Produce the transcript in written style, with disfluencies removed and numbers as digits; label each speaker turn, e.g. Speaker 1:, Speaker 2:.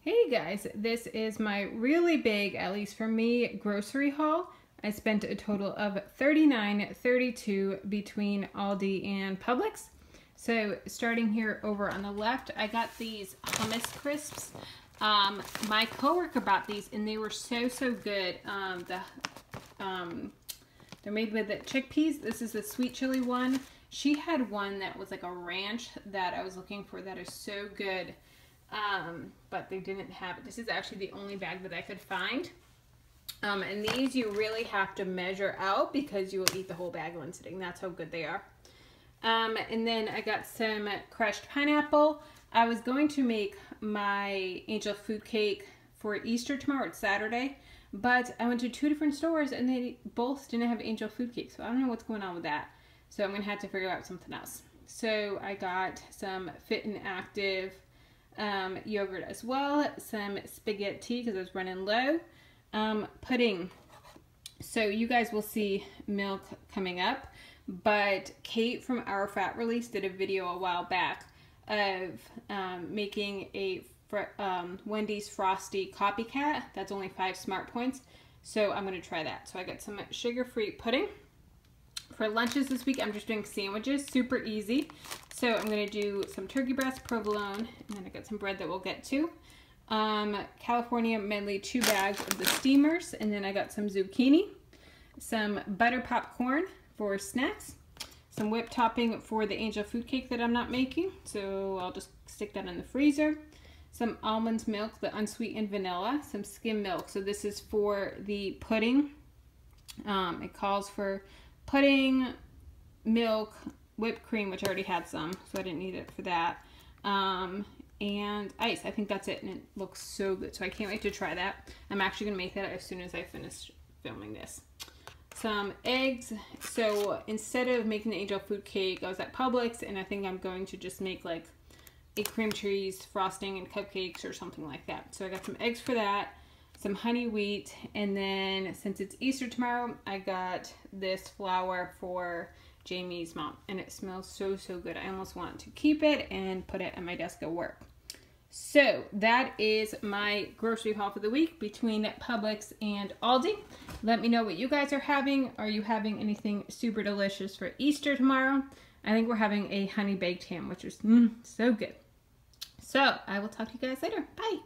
Speaker 1: Hey guys, this is my really big, at least for me, grocery haul. I spent a total of $39.32 between Aldi and Publix. So starting here over on the left, I got these hummus crisps. My coworker bought these and they were so good. They're made with the chickpeas. This is the sweet chili one. She had one that was like a ranch that I was looking for that is so good. But they didn't have it. This is actually the only bag that I could find. And these you really have to measure out because you will eat the whole bag in one sitting. That's how good they are. And then I got some crushed pineapple. I was going to make my angel food cake for Easter tomorrow. It's Saturday. But I went to two different stores and they both didn't have angel food cake. So I don't know what's going on with that. So I'm going to have to figure out something else. So I got some Fit and Active yogurt as well, some spaghetti because I was running low, pudding. So you guys will see milk coming up, but Kate from Our Fat Release did a video a while back of making a Wendy's Frosty copycat. That's only 5 smart points, so I'm going to try that. So I got some sugar-free pudding. For lunches this week, I'm just doing sandwiches, super easy. So I'm going to do some turkey breast, provolone, and then I got some bread that we'll get to. California medley 2 bags of the steamers, and then I got some zucchini, some butter popcorn for snacks, some whipped topping for the angel food cake that I'm not making, so I'll just stick that in the freezer. Some almond milk, the unsweetened vanilla, some skim milk. So this is for the pudding. It calls for pudding, milk, whipped cream, which I already had some, so I didn't need it for that, and ice. I think that's it, and it looks so good, so I can't wait to try that. I'm actually going to make that as soon as I finish filming this. Some eggs. So instead of making the angel food cake, I was at Publix, and I think I'm going to just make like a cream cheese frosting and cupcakes or something like that. So I got some eggs for that, some honey wheat, and then since it's Easter tomorrow, I got this flour for Jamie's mom, and it smells so good. I almost want to keep it and put it at my desk at work. So that is my grocery haul for the week between Publix and Aldi. Let me know what you guys are having. Are you having anything super delicious for Easter tomorrow? I think we're having a honey baked ham, which is so good. So I will talk to you guys later. Bye.